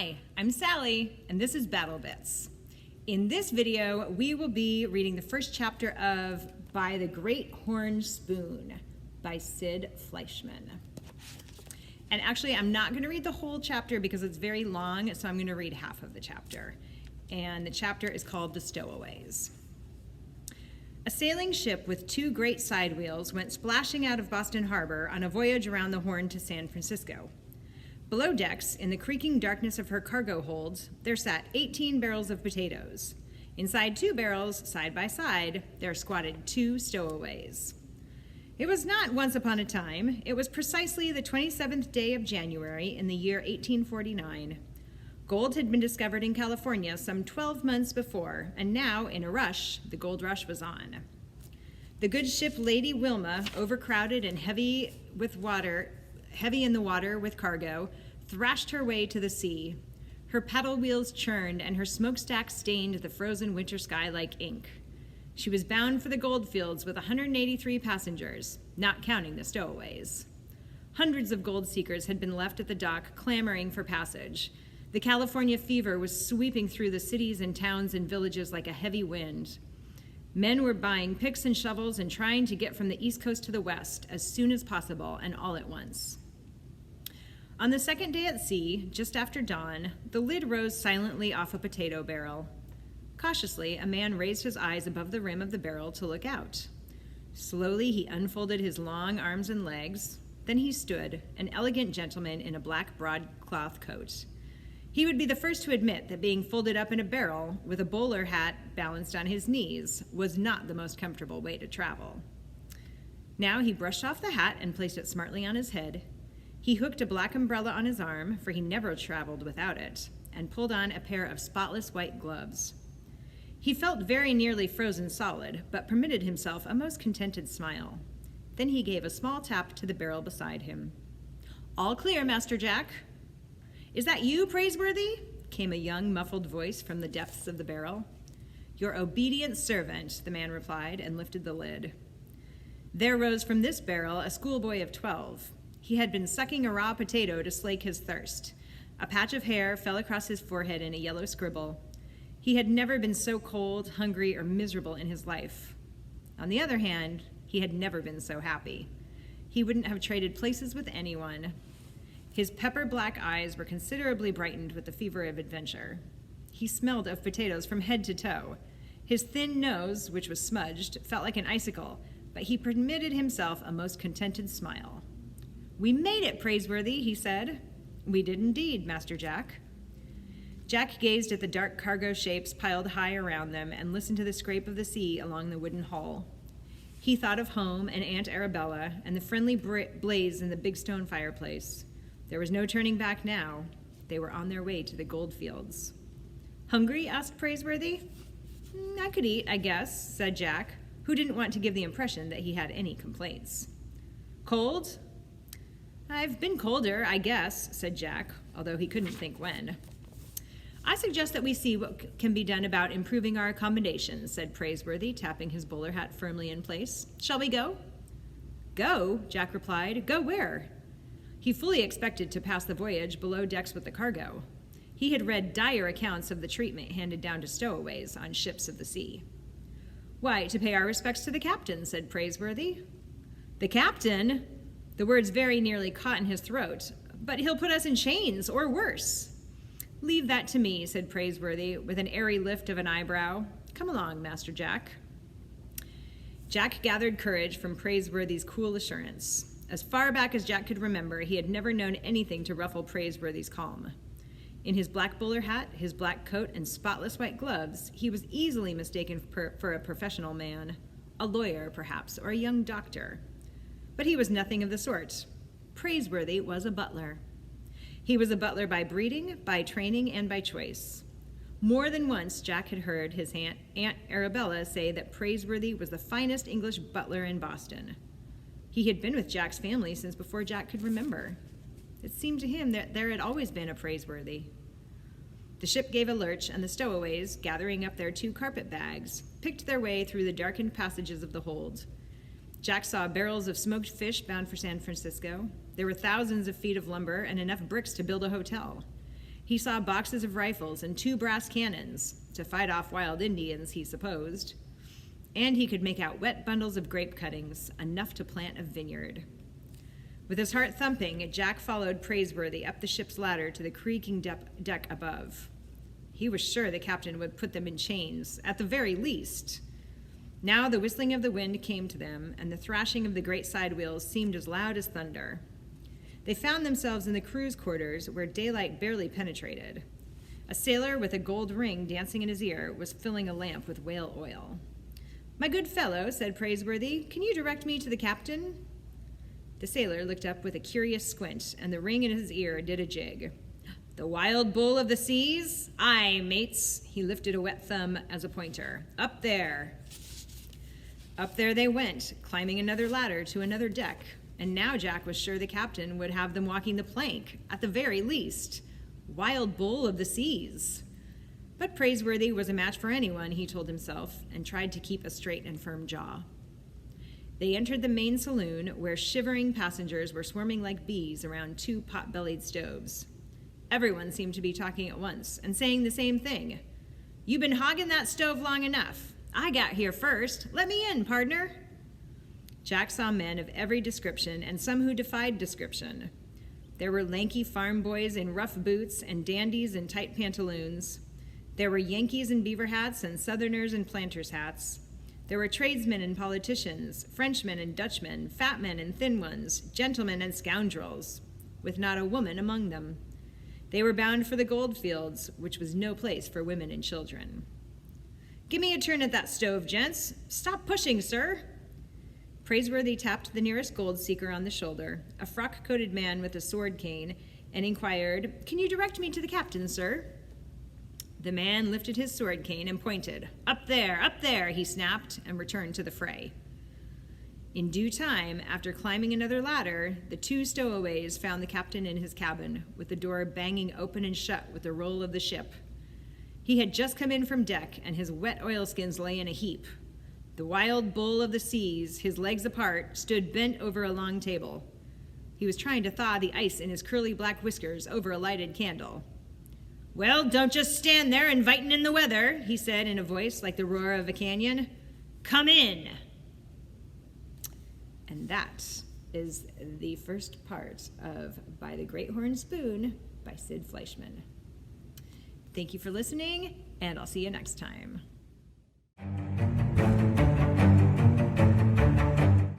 Hi, I'm Sally, and this is Battle Bits. In this video, we will be reading the first chapter of By the Great Horn Spoon by Sid Fleischman. And actually, I'm not going to read the whole chapter because it's very long, so I'm going to read half of the chapter. And the chapter is called The Stowaways. A sailing ship with two great side wheels went splashing out of Boston Harbor on a voyage around the Horn to San Francisco. Below decks, in the creaking darkness of her cargo holds, there sat 18 barrels of potatoes. Inside two barrels, side by side, there squatted two stowaways. It was not once upon a time. It was precisely the 27th day of January in the year 1849. Gold had been discovered in California some 12 months before, and now, in a rush, the gold rush was on. The good ship Lady Wilma, overcrowded and heavy in the water with cargo, thrashed her way to the sea. Her paddle wheels churned and her smokestack stained the frozen winter sky like ink. She was bound for the gold fields with 183 passengers, not counting the stowaways. Hundreds of gold seekers had been left at the dock clamoring for passage. The California fever was sweeping through the cities and towns and villages like a heavy wind. Men were buying picks and shovels and trying to get from the East Coast to the West as soon as possible and all at once. On the second day at sea, just after dawn, the lid rose silently off a potato barrel. Cautiously, a man raised his eyes above the rim of the barrel to look out. Slowly, he unfolded his long arms and legs. Then he stood, an elegant gentleman in a black broadcloth coat. He would be the first to admit that being folded up in a barrel with a bowler hat balanced on his knees was not the most comfortable way to travel. Now he brushed off the hat and placed it smartly on his head. He hooked a black umbrella on his arm, for he never traveled without it, and pulled on a pair of spotless white gloves. He felt very nearly frozen solid, but permitted himself a most contented smile. Then he gave a small tap to the barrel beside him. "All clear, Master Jack." "Is that you, Praiseworthy?" came a young, muffled voice from the depths of the barrel. "Your obedient servant," the man replied, and lifted the lid. There rose from this barrel a schoolboy of 12. He had been sucking a raw potato to slake his thirst. A patch of hair fell across his forehead in a yellow scribble. He had never been so cold, hungry, or miserable in his life. On the other hand, he had never been so happy. He wouldn't have traded places with anyone. His pepper-black eyes were considerably brightened with the fever of adventure. He smelled of potatoes from head to toe. His thin nose, which was smudged, felt like an icicle, but he permitted himself a most contented smile. "We made it, Praiseworthy," he said. "We did indeed, Master Jack." Jack gazed at the dark cargo shapes piled high around them and listened to the scrape of the sea along the wooden hull. He thought of home and Aunt Arabella and the friendly blaze in the big stone fireplace. There was no turning back now. They were on their way to the gold fields. "Hungry?" asked Praiseworthy. "I could eat, I guess," said Jack, who didn't want to give the impression that he had any complaints. "Cold?" "I've been colder, I guess," said Jack, although he couldn't think when. "I suggest that we see what can be done about improving our accommodations," said Praiseworthy, tapping his bowler hat firmly in place. "Shall we go?" "Go?" Jack replied. "Go where?" He fully expected to pass the voyage below decks with the cargo. He had read dire accounts of the treatment handed down to stowaways on ships of the sea. "Why, to pay our respects to the captain," said Praiseworthy. "The captain?" The words very nearly caught in his throat. "But he'll put us in chains, or worse." "Leave that to me," said Praiseworthy, with an airy lift of an eyebrow. "Come along, Master Jack." Jack gathered courage from Praiseworthy's cool assurance. As far back as Jack could remember, he had never known anything to ruffle Praiseworthy's calm. In his black bowler hat, his black coat, and spotless white gloves, he was easily mistaken for a professional man, a lawyer, perhaps, or a young doctor. But he was nothing of the sort. Praiseworthy was a butler. He was a butler by breeding, by training, and by choice. More than once, Jack had heard his Aunt Arabella say that Praiseworthy was the finest English butler in Boston. He had been with Jack's family since before Jack could remember. It seemed to him that there had always been a Praiseworthy. The ship gave a lurch, and the stowaways, gathering up their two carpet bags, picked their way through the darkened passages of the hold. Jack saw barrels of smoked fish bound for San Francisco. There were thousands of feet of lumber and enough bricks to build a hotel. He saw boxes of rifles and 2 brass cannons, to fight off wild Indians, he supposed. And he could make out wet bundles of grape cuttings, enough to plant a vineyard. With his heart thumping, Jack followed Praiseworthy up the ship's ladder to the creaking deck above. He was sure the captain would put them in chains, at the very least. Now the whistling of the wind came to them, and the thrashing of the great side wheels seemed as loud as thunder. They found themselves in the crew's quarters, where daylight barely penetrated. A sailor with a gold ring dancing in his ear was filling a lamp with whale oil. "My good fellow," said Praiseworthy, "can you direct me to the captain?" The sailor looked up with a curious squint, and the ring in his ear did a jig. "The wild bull of the seas? Aye, mates." He lifted a wet thumb as a pointer. "Up there." Up there they went, climbing another ladder to another deck, and now Jack was sure the captain would have them walking the plank, at the very least. Wild bull of the seas. But Praiseworthy was a match for anyone, he told himself, and tried to keep a straight and firm jaw. They entered the main saloon, where shivering passengers were swarming like bees around 2 pot-bellied stoves. Everyone seemed to be talking at once and saying the same thing. "You been hogging that stove long enough. I got here first. Let me in, pardner." Jack saw men of every description and some who defied description. There were lanky farm boys in rough boots and dandies in tight pantaloons. There were Yankees in beaver hats and Southerners in planters' hats. There were tradesmen and politicians, Frenchmen and Dutchmen, fat men and thin ones, gentlemen and scoundrels, with not a woman among them. They were bound for the gold fields, which was no place for women and children. "Give me a turn at that stove, gents. Stop pushing, sir." Praiseworthy tapped the nearest gold seeker on the shoulder, a frock-coated man with a sword cane, and inquired, "Can you direct me to the captain, sir?" The man lifted his sword cane and pointed. Up there, he snapped, and returned to the fray. In due time, after climbing another ladder, the 2 stowaways found the captain in his cabin, with the door banging open and shut with the roll of the ship. He had just come in from deck, and his wet oilskins lay in a heap. The wild bull of the seas, his legs apart, stood bent over a long table. He was trying to thaw the ice in his curly black whiskers over a lighted candle. "Well, don't just stand there inviting in the weather," he said in a voice like the roar of a canyon. "Come in." And that is the first part of By the Great Horn Spoon by Sid Fleischman. Thank you for listening, and I'll see you next time.